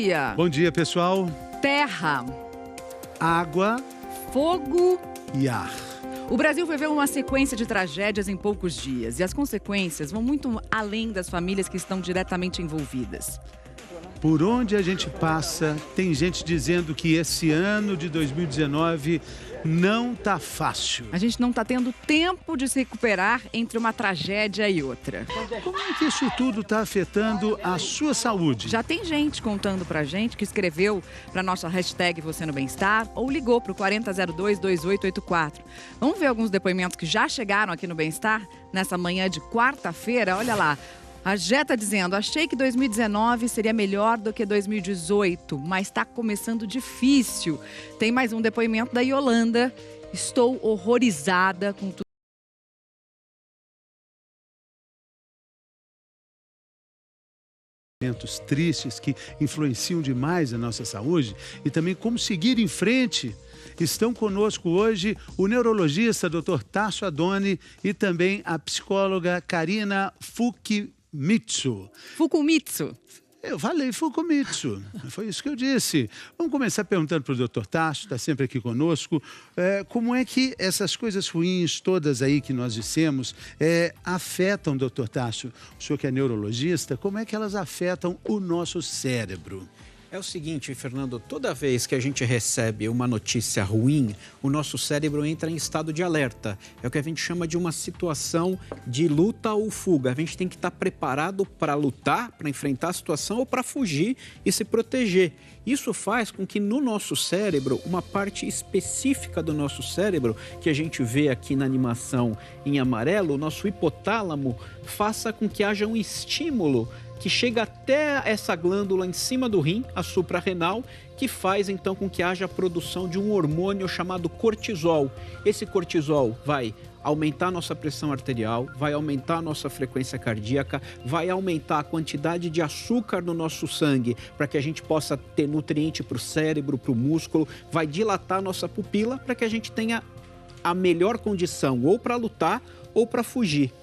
dia. Bom dia, pessoal. Terra, Água fogo. e ar. O Brasil viveu uma sequência de tragédias em poucos dias e as consequências vão muito além das famílias que estão diretamente envolvidas. Por onde a gente passa, tem gente dizendo que esse ano de 2019 não tá fácil. A gente não está tendo tempo de se recuperar entre uma tragédia e outra. Como é que isso tudo está afetando a sua saúde? Já tem gente contando pra gente que escreveu pra nossa hashtag Você no Bem-Estar ou ligou pro 4002-2884. Vamos ver alguns depoimentos que já chegaram aqui no Bem-Estar nessa manhã de quarta-feira. Olha lá. A Gé está dizendo, achei que 2019 seria melhor do que 2018, mas está começando difícil. Tem mais um depoimento da Yolanda. Estou horrorizada com tudo. Momentos tristes que influenciam demais a nossa saúde e também como seguir em frente. Estão conosco hoje o neurologista Dr. Tasso Adoni e também a psicóloga Karina Fukumitsu. Eu falei Fukumitsu, foi isso que eu disse. Vamos começar perguntando para o Dr. Tasso, está sempre aqui conosco, como é que essas coisas ruins todas aí que nós dissemos afetam, Dr. Tasso, o senhor que é neurologista, como é que elas afetam o nosso cérebro? É o seguinte, Fernando, toda vez que a gente recebe uma notícia ruim, o nosso cérebro entra em estado de alerta. É o que a gente chama de uma situação de luta ou fuga. A gente tem que estar preparado para lutar, para enfrentar a situação ou para fugir e se proteger. Isso faz com que no nosso cérebro, uma parte específica do nosso cérebro, que a gente vê aqui na animação em amarelo, o nosso hipotálamo, faça com que haja um estímulo que chega até essa glândula em cima do rim, a suprarrenal, que faz então com que haja a produção de um hormônio chamado cortisol. Esse cortisol vai aumentar a nossa pressão arterial, vai aumentar a nossa frequência cardíaca, vai aumentar a quantidade de açúcar no nosso sangue para que a gente possa ter nutriente para o cérebro, para o músculo, vai dilatar a nossa pupila para que a gente tenha a melhor condição ou para lutar ou para fugir.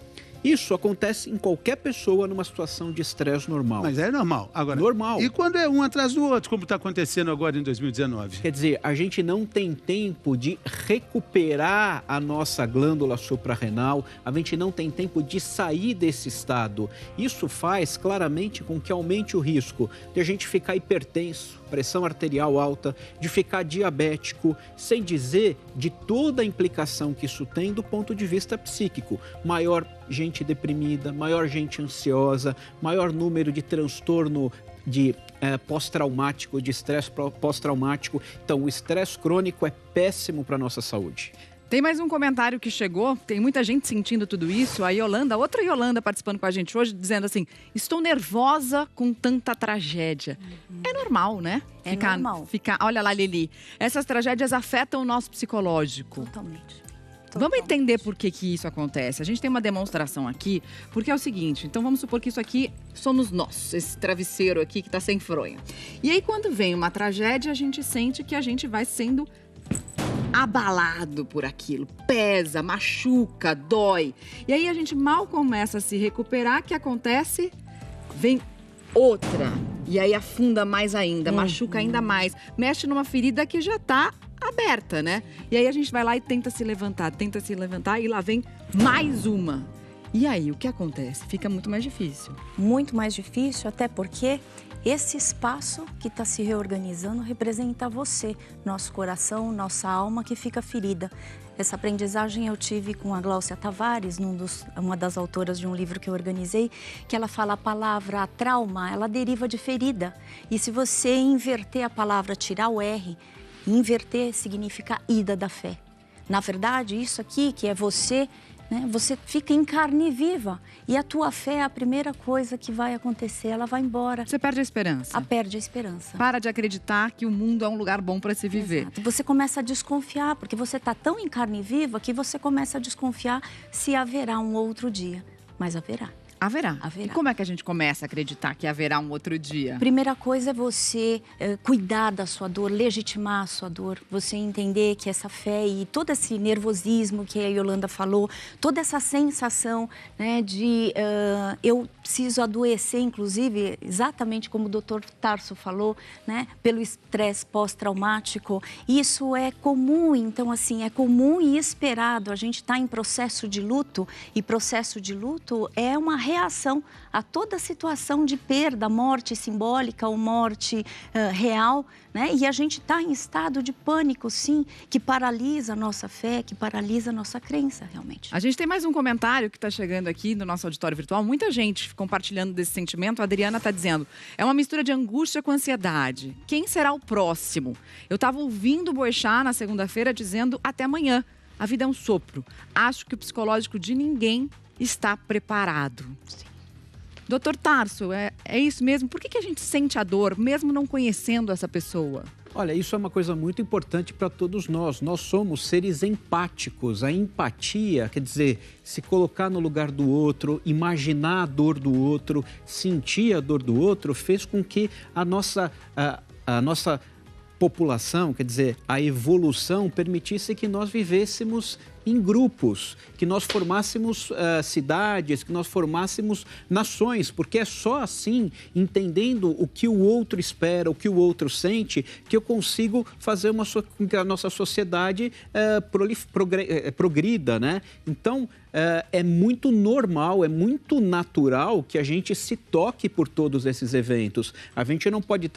Isso acontece em qualquer pessoa numa situação de estresse normal. Mas é normal. Agora, normal. E quando é um atrás do outro, como está acontecendo agora em 2019? Quer dizer, a gente não tem tempo de recuperar a nossa glândula suprarrenal, a gente não tem tempo de sair desse estado. Isso faz claramente com que aumente o risco de a gente ficar hipertenso, pressão arterial alta, de ficar diabético, sem dizer de toda a implicação que isso tem do ponto de vista psíquico. Maior gente deprimida, maior gente ansiosa, maior número de transtorno de pós-traumático, de estresse pós-traumático. Então, o estresse crônico é péssimo para a nossa saúde. Tem mais um comentário que chegou, tem muita gente sentindo tudo isso. A Yolanda, outra Yolanda participando com a gente hoje, dizendo assim, estou nervosa com tanta tragédia. É normal, né? Normal. Olha lá, Lili, essas tragédias afetam o nosso psicológico. Totalmente. Vamos entender por que isso acontece. A gente tem uma demonstração aqui, porque é o seguinte, então vamos supor que isso aqui somos nós, esse travesseiro aqui que está sem fronha. E aí quando vem uma tragédia, a gente sente que a gente vai sendo abalado por aquilo, pesa, machuca, dói. E aí a gente mal começa a se recuperar, o que acontece? Vem outra. E aí afunda mais ainda, machuca ainda mais, mexe numa ferida que já está aberta, né? E aí a gente vai lá e tenta se levantar e lá vem mais uma. E aí, o que acontece? Fica muito mais difícil. Muito mais difícil, até porque esse espaço que está se reorganizando representa você, nosso coração, nossa alma que fica ferida. Essa aprendizagem eu tive com a Gláucia Tavares, uma das autoras de um livro que eu organizei, que ela fala a palavra trauma, ela deriva de ferida. E se você inverter a palavra, tirar o R, inverter significa ida da fé. Na verdade, isso aqui que é você, né, você fica em carne viva. E a tua fé é a primeira coisa que vai acontecer, ela vai embora. Você perde a esperança. Perde a esperança. Para de acreditar que o mundo é um lugar bom para se viver. Exato. Você começa a desconfiar, porque você está tão em carne viva que você começa a desconfiar se haverá um outro dia. Mas haverá. Haverá. Haverá. E como é que a gente começa a acreditar que haverá um outro dia? Primeira coisa é você cuidar da sua dor, legitimar a sua dor. Você entender que essa fé e todo esse nervosismo que a Yolanda falou, toda essa sensação, né, de eu preciso adoecer, inclusive, exatamente como o Dr. Tarso falou, né, pelo estresse pós-traumático. Isso é comum, então, assim, é comum e esperado. A gente está em processo de luto, e processo de luto é uma reação a toda situação de perda, morte simbólica ou morte real, né? E a gente está em estado de pânico, sim, que paralisa a nossa fé, que paralisa a nossa crença, realmente. A gente tem mais um comentário que está chegando aqui no nosso auditório virtual. Muita gente compartilhando desse sentimento. A Adriana está dizendo, é uma mistura de angústia com ansiedade. Quem será o próximo? Eu estava ouvindo o Boechat na segunda-feira dizendo até amanhã. A vida é um sopro. Acho que o psicológico de ninguém está preparado. Sim. Doutor Tarso, é isso mesmo? Por que a gente sente a dor, mesmo não conhecendo essa pessoa? Olha, isso é uma coisa muito importante para todos nós. Nós somos seres empáticos. A empatia, quer dizer, se colocar no lugar do outro, imaginar a dor do outro, sentir a dor do outro, fez com que a nossa população, quer dizer, a evolução permitisse que nós vivêssemos em grupos, que nós formássemos cidades, que nós formássemos nações, porque é só assim, entendendo o que o outro espera, o que o outro sente, que eu consigo fazer com que a nossa sociedade progrida, né? Então, é muito normal, é muito natural que a gente se toque por todos esses eventos. A gente não pode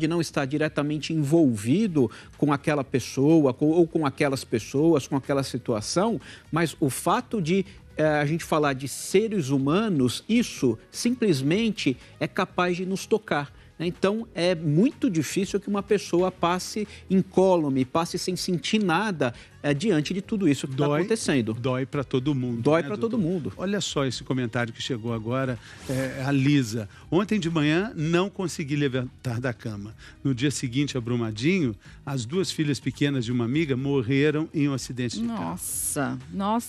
não estar diretamente envolvido com aquela pessoa ou com aquelas pessoas, com aquela situação, mas o fato de a gente falar de seres humanos, isso simplesmente é capaz de nos tocar. Então, é muito difícil que uma pessoa passe incólume, passe sem sentir nada diante de tudo isso que está acontecendo. Dói para todo mundo. Dói para todo mundo. Olha só esse comentário que chegou agora, a Lisa. Ontem de manhã não consegui levantar da cama. No dia seguinte, a Brumadinho, as 2 filhas pequenas de uma amiga morreram em um acidente de carro. Nossa,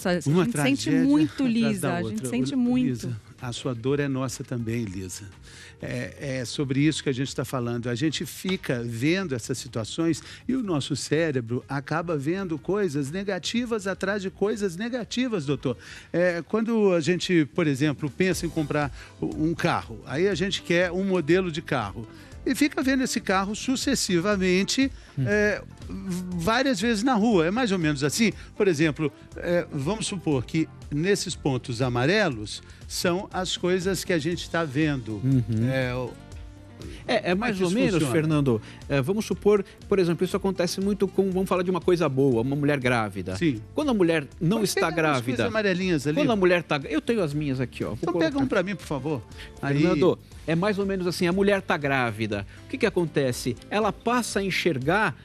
a Uma gente tragédia sente muito, atrás Lisa. da A gente outra. sente muito. Lisa, a sua dor é nossa também, Lisa. É sobre isso que a gente está falando. A gente fica vendo essas situações e o nosso cérebro acaba vendo coisas negativas atrás de coisas negativas, doutor. Quando a gente, por exemplo, pensa em comprar um carro, aí a gente quer um modelo de carro. E fica vendo esse carro sucessivamente, várias vezes na rua. É mais ou menos assim. Por exemplo, vamos supor que nesses pontos amarelos são as coisas que a gente está vendo. Mais ou menos, funciona? Fernando. Vamos supor, por exemplo, isso acontece muito vamos falar de uma coisa boa, uma mulher grávida. Sim. Quando a mulher não está grávida. Amarelinhas ali. Quando a mulher está. Eu tenho as minhas aqui, ó. Então pega um para mim, por favor. Fernando, é mais ou menos assim, a mulher está grávida. O que acontece? Ela passa a enxergar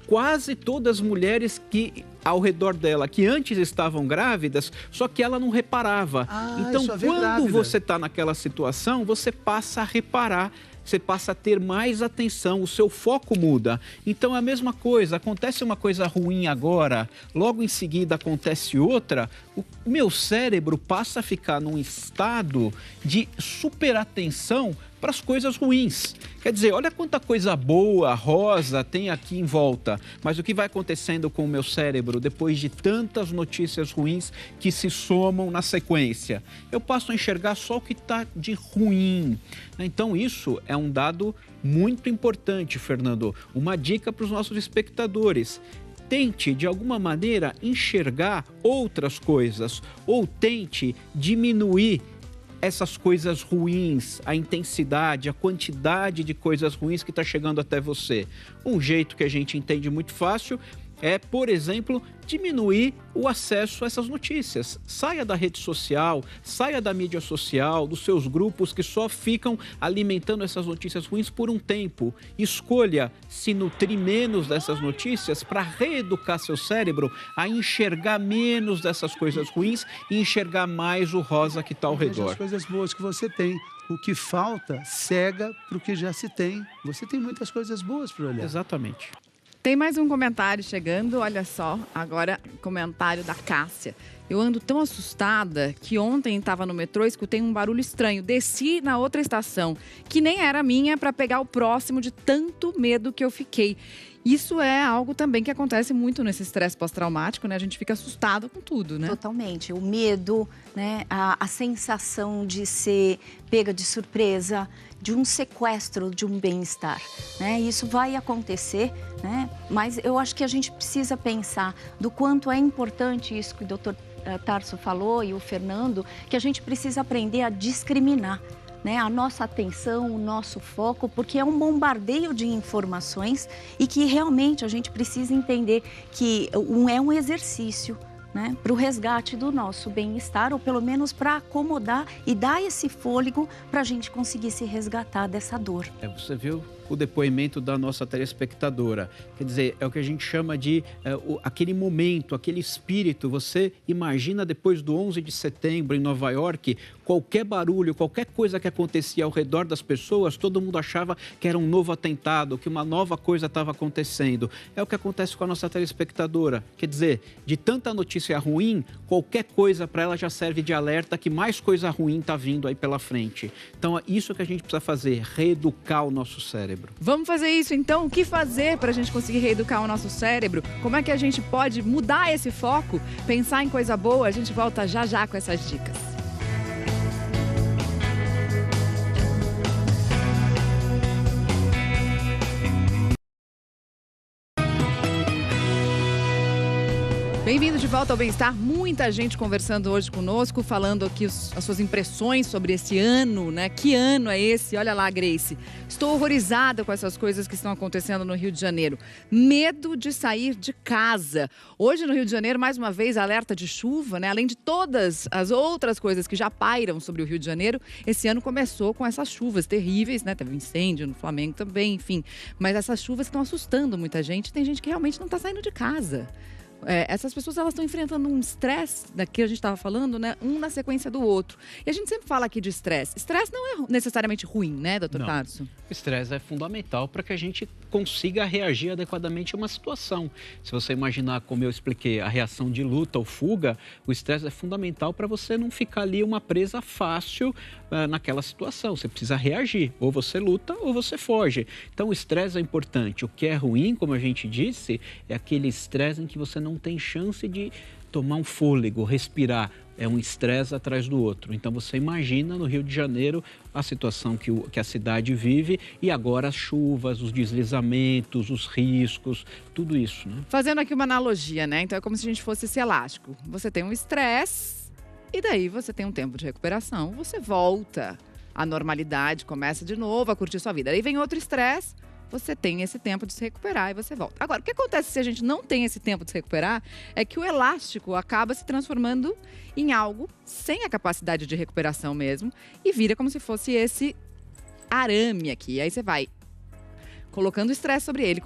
quase todas as mulheres que ao redor dela, que antes estavam grávidas, só que ela não reparava. Então, quando você está naquela situação, você passa a reparar. Você passa a ter mais atenção, o seu foco muda. Então é a mesma coisa, acontece uma coisa ruim agora, logo em seguida acontece outra, o meu cérebro passa a ficar num estado de superatenção para as coisas ruins. Quer dizer, olha quanta coisa boa, rosa tem aqui em volta. Mas o que vai acontecendo com o meu cérebro depois de tantas notícias ruins que se somam na sequência? Eu passo a enxergar só o que está de ruim. Então isso é um dado muito importante, Fernando. Uma dica para os nossos espectadores. Tente, de alguma maneira, enxergar outras coisas ou tente diminuir essas coisas ruins, a intensidade, a quantidade de coisas ruins que está chegando até você. Um jeito que a gente entende muito fácil é, por exemplo, diminuir o acesso a essas notícias. Saia da rede social, saia da mídia social, dos seus grupos que só ficam alimentando essas notícias ruins por um tempo. Escolha se nutrir menos dessas notícias para reeducar seu cérebro a enxergar menos dessas coisas ruins e enxergar mais o rosa que está ao redor. As coisas boas que você tem. O que falta cega para o que já se tem. Você tem muitas coisas boas para olhar. Exatamente. Tem mais um comentário chegando, olha só, agora comentário da Cássia, Eu ando tão assustada que ontem estava no metrô, escutei um barulho estranho. Desci na outra estação, que nem era minha, para pegar o próximo de tanto medo que eu fiquei. Isso é algo também que acontece muito nesse estresse pós-traumático, né? A gente fica assustado com tudo, né? Totalmente. O medo, né? A sensação de ser pega de surpresa, de um sequestro de um bem-estar, né? Isso vai acontecer, né? Mas eu acho que a gente precisa pensar do quanto é importante isso que o Dr. Tarso falou e o Fernando, que a gente precisa aprender a discriminar, né, a nossa atenção, o nosso foco, porque é um bombardeio de informações e que realmente a gente precisa entender que é um exercício, né, para o resgate do nosso bem-estar, ou pelo menos para acomodar e dar esse fôlego para a gente conseguir se resgatar dessa dor. Você viu o depoimento da nossa telespectadora. Quer dizer, é o que a gente chama de aquele momento, aquele espírito. Você imagina depois do 11 de setembro em Nova York, qualquer barulho, qualquer coisa que acontecia ao redor das pessoas, todo mundo achava que era um novo atentado, que uma nova coisa estava acontecendo. É o que acontece com a nossa telespectadora. Quer dizer, de tanta notícia ruim, qualquer coisa para ela já serve de alerta que mais coisa ruim está vindo aí pela frente. Então, é isso que a gente precisa fazer, reeducar o nosso cérebro. Vamos fazer isso então? O que fazer para a gente conseguir reeducar o nosso cérebro? Como é que a gente pode mudar esse foco? Pensar em coisa boa? A gente volta já já com essas dicas. Bem-vindo de volta ao Bem-Estar. Muita gente conversando hoje conosco, falando aqui as suas impressões sobre esse ano, né? Que ano é esse? Olha lá, Grace. Estou horrorizada com essas coisas que estão acontecendo no Rio de Janeiro. Medo de sair de casa. Hoje no Rio de Janeiro, mais uma vez, alerta de chuva, né? Além de todas as outras coisas que já pairam sobre o Rio de Janeiro, esse ano começou com essas chuvas terríveis, né? Teve um incêndio no Flamengo também, enfim. Mas essas chuvas estão assustando muita gente. Tem gente que realmente não está saindo de casa. Essas pessoas, elas estão enfrentando um estresse, que a gente estava falando, né? Um na sequência do outro. E a gente sempre fala aqui de estresse. Estresse não é necessariamente ruim, né, doutor Tarso? O estresse é fundamental para que a gente consiga reagir adequadamente a uma situação. Se você imaginar, como eu expliquei, a reação de luta ou fuga, o estresse é fundamental para você não ficar ali uma presa fácil naquela situação. Você precisa reagir. Ou você luta ou você foge. Então, o estresse é importante. O que é ruim, como a gente disse, é aquele estresse em que você não tem chance de tomar um fôlego, respirar. É um estresse atrás do outro. Então, você imagina no Rio de Janeiro a situação que a cidade vive e agora as chuvas, os deslizamentos, os riscos, tudo isso, né? Fazendo aqui uma analogia, né? Então, é como se a gente fosse esse elástico. Você tem um estresse e daí você tem um tempo de recuperação. Você volta à normalidade, começa de novo a curtir sua vida. Aí vem outro estresse. Você tem esse tempo de se recuperar e você volta. Agora, o que acontece se a gente não tem esse tempo de se recuperar é que o elástico acaba se transformando em algo sem a capacidade de recuperação mesmo e vira como se fosse esse arame aqui. Aí você vai colocando estresse sobre ele,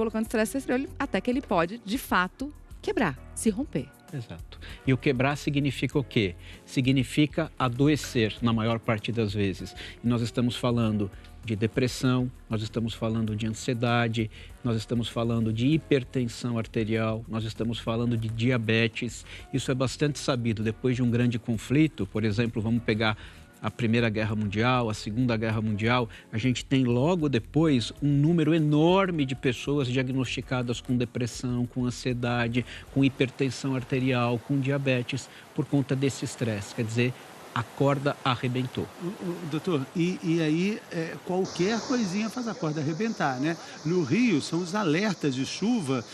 até que ele pode, de fato, quebrar, se romper. Exato. E o quebrar significa o quê? Significa adoecer, na maior parte das vezes. E nós estamos falando de depressão, nós estamos falando de ansiedade, nós estamos falando de hipertensão arterial, nós estamos falando de diabetes. Isso é bastante sabido. Depois de um grande conflito, por exemplo, vamos pegar a Primeira Guerra Mundial, a Segunda Guerra Mundial, a gente tem logo depois um número enorme de pessoas diagnosticadas com depressão, com ansiedade, com hipertensão arterial, com diabetes, por conta desse estresse. Quer dizer, a corda arrebentou. Doutor, e aí qualquer coisinha faz a corda arrebentar, né? No Rio, são os alertas de chuva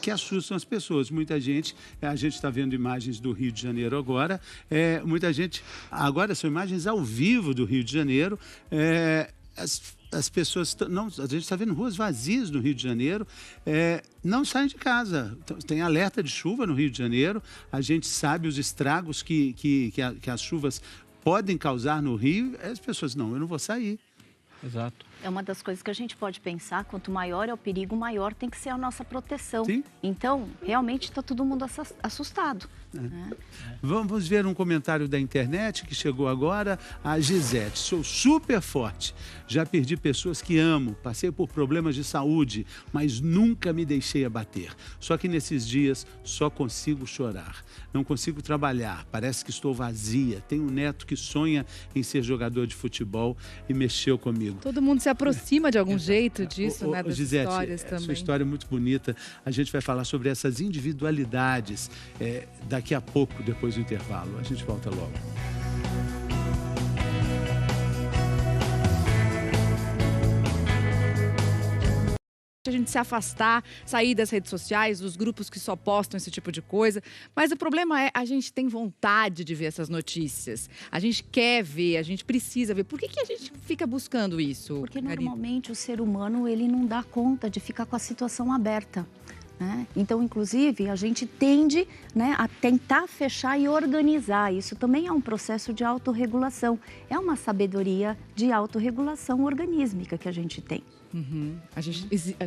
que assustam as pessoas. Muita gente, a gente está vendo imagens do Rio de Janeiro agora, muita gente, agora são imagens ao vivo do Rio de Janeiro, as pessoas, a gente está vendo ruas vazias no Rio de Janeiro, não saem de casa. Tem alerta de chuva no Rio de Janeiro, a gente sabe os estragos que as chuvas podem causar no Rio, as pessoas, não, eu não vou sair. Exato. É uma das coisas que a gente pode pensar, quanto maior é o perigo, maior tem que ser a nossa proteção. Sim. Então, realmente está todo mundo assustado. Né? Vamos ver um comentário da internet que chegou agora. A Gisete: sou super forte. Já perdi pessoas que amo. Passei por problemas de saúde, mas nunca me deixei abater. Só que nesses dias só consigo chorar. Não consigo trabalhar. Parece que estou vazia. Tenho um neto que sonha em ser jogador de futebol e mexeu comigo. Todo mundo se aproxima de algum jeito disso, né? Das Gisete, histórias também. sua história é muito bonita. A gente vai falar sobre essas individualidades daqui a pouco, depois do intervalo. A gente volta logo. A gente se afastar, sair das redes sociais, dos grupos que só postam esse tipo de coisa. Mas o problema é, a gente tem vontade de ver essas notícias. A gente quer ver, a gente precisa ver. Por que a gente fica buscando isso? Porque Karine? normalmente o ser humano, ele não dá conta de ficar com a situação aberta. Né? Então, inclusive, a gente tende, né, a tentar fechar e organizar. Isso também é um processo de autorregulação. É uma sabedoria de autorregulação organísmica que a gente tem. Uhum. A gente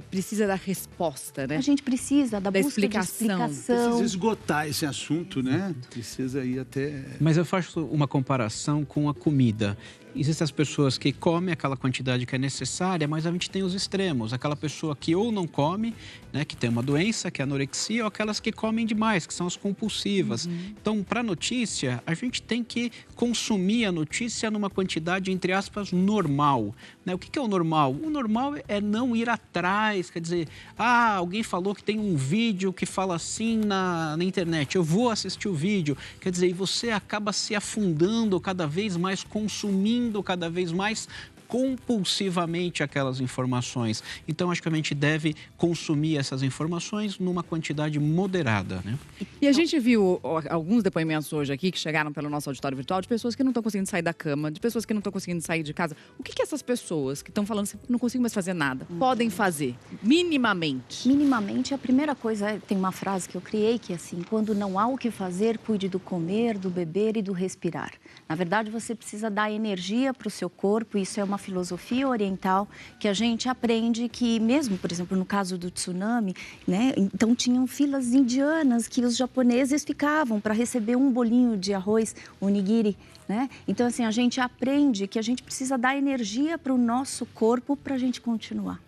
precisa da resposta, né? A gente precisa da busca explicação. de explicação. Precisa esgotar esse assunto, né? Precisa ir até... Mas eu faço uma comparação com a comida. Existem as pessoas que comem aquela quantidade que é necessária, mas a gente tem os extremos. Aquela pessoa que ou não come, né, que tem uma doença, que é a anorexia, ou aquelas que comem demais, que são as compulsivas. Então, para a notícia, a gente tem que consumir a notícia numa quantidade, entre aspas, normal. Né? O que é o normal? O normal é não ir atrás, quer dizer, alguém falou que tem um vídeo que fala assim na internet, eu vou assistir o vídeo. Quer dizer, e você acaba se afundando cada vez mais, consumindo cada vez mais compulsivamente aquelas informações. Então, acho que a gente deve consumir essas informações numa quantidade moderada, né? E a gente viu alguns depoimentos hoje aqui que chegaram pelo nosso auditório virtual de pessoas que não estão conseguindo sair da cama, de pessoas que não estão conseguindo sair de casa. O que essas pessoas que estão falando assim, não consigo mais fazer nada, podem fazer, minimamente? Minimamente, a primeira coisa, tem uma frase que eu criei que é assim, quando não há o que fazer, cuide do comer, do beber e do respirar. Na verdade, você precisa dar energia para o seu corpo, isso é uma filosofia oriental que a gente aprende que mesmo, por exemplo, no caso do tsunami, né, então tinham filas indianas que os japoneses ficavam para receber um bolinho de arroz, onigiri, né? Então, assim, a gente aprende que a gente precisa dar energia para o nosso corpo para a gente continuar.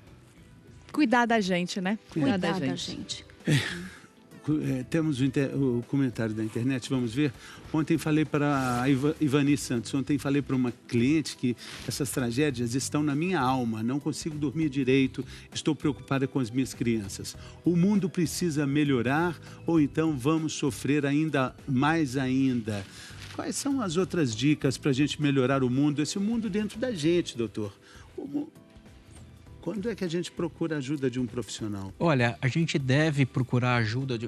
Cuidar da gente, né? Cuidar da gente. Temos o comentário da internet, vamos ver. Ontem falei para a Ivani Santos, ontem falei para uma cliente que essas tragédias estão na minha alma, não consigo dormir direito, estou preocupada com as minhas crianças. O mundo precisa melhorar ou então vamos sofrer ainda mais ainda? Quais são as outras dicas para a gente melhorar o mundo, esse mundo dentro da gente, doutor? Quando é que a gente procura a ajuda de um profissional? Olha, a gente deve procurar ajuda.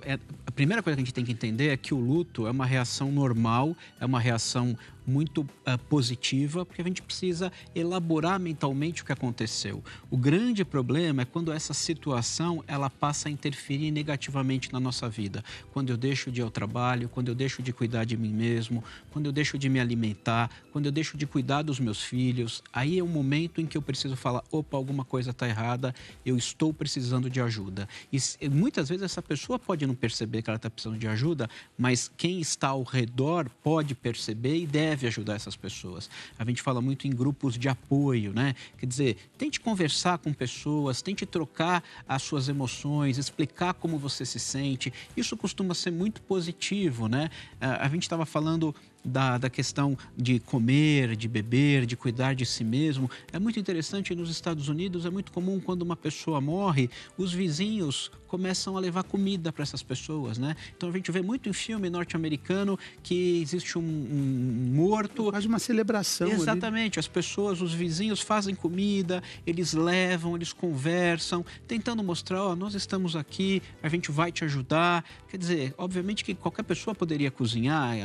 A primeira coisa que a gente tem que entender é que o luto é uma reação normal, é uma reação muito positiva, porque a gente precisa elaborar mentalmente o que aconteceu. O grande problema é quando essa situação ela passa a interferir negativamente na nossa vida. Quando eu deixo de ir ao trabalho, quando eu deixo de cuidar de mim mesmo, quando eu deixo de me alimentar, quando eu deixo de cuidar dos meus filhos, aí é o momento em que eu preciso falar, opa, alguma coisa está errada, eu estou precisando de ajuda. E muitas vezes essa pessoa pode não perceber que ela está precisando de ajuda, mas quem está ao redor pode perceber e deve ajudar essas pessoas. A gente fala muito em grupos de apoio, né? Quer dizer, tente conversar com pessoas, tente trocar as suas emoções, explicar como você se sente. Isso costuma ser muito positivo, né? A gente estava falando da questão de comer, de beber, de cuidar de si mesmo. É muito interessante, nos Estados Unidos é muito comum quando uma pessoa morre, os vizinhos começam a levar comida para essas pessoas, né? Então a gente vê muito em filme norte-americano que existe um morto. Faz uma celebração. Exatamente, as pessoas, os vizinhos fazem comida, eles levam, eles conversam, tentando mostrar, nós estamos aqui, a gente vai te ajudar. Quer dizer, obviamente que qualquer pessoa poderia cozinhar,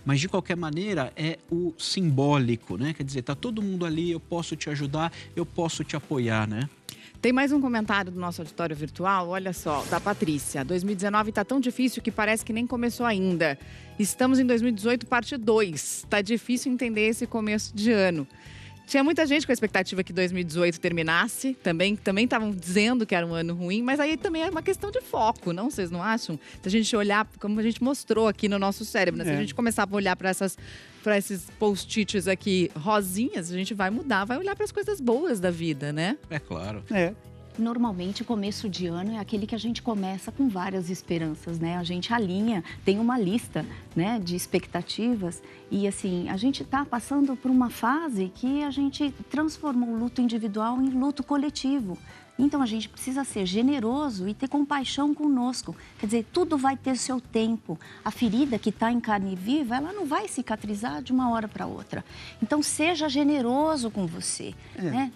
mas de qualquer maneira é o simbólico, né? Quer dizer, tá todo mundo ali, eu posso te ajudar, eu posso te apoiar, né? Tem mais um comentário do nosso auditório virtual, olha só, da Patrícia. 2019 tá tão difícil que parece que nem começou ainda. Estamos em 2018, parte 2. Tá difícil entender esse começo de ano. Tinha muita gente com a expectativa que 2018 terminasse. Também estavam dizendo que era um ano ruim, mas aí também é uma questão de foco, não? Vocês não acham? Se a gente olhar, como a gente mostrou aqui no nosso cérebro, né? Se a gente começar a olhar para esses post-its aqui rosinhas, a gente vai mudar, vai olhar para as coisas boas da vida, né? É claro. Normalmente, o começo de ano é aquele que a gente começa com várias esperanças, né? A gente alinha, tem uma lista, né, de expectativas e, assim, a gente está passando por uma fase que a gente transformou o luto individual em luto coletivo. Então, a gente precisa ser generoso e ter compaixão conosco. Quer dizer, tudo vai ter seu tempo. A ferida que está em carne viva, ela não vai cicatrizar de uma hora para outra. Então, seja generoso com você, né?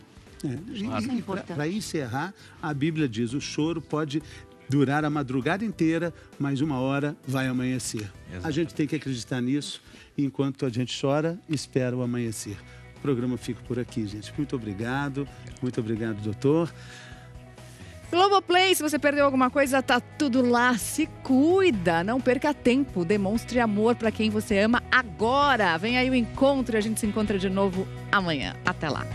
Isso é importante. Para encerrar, a Bíblia diz: o choro pode durar a madrugada inteira, mas uma hora vai amanhecer. Exatamente. A gente tem que acreditar nisso. Enquanto a gente chora, espera o amanhecer. O programa fica por aqui, gente. Muito obrigado, doutor. Globoplay, se você perdeu alguma coisa, tá tudo lá. Se cuida, não perca tempo. Demonstre amor para quem você ama agora. Vem aí o encontro e a gente se encontra de novo amanhã. Até lá.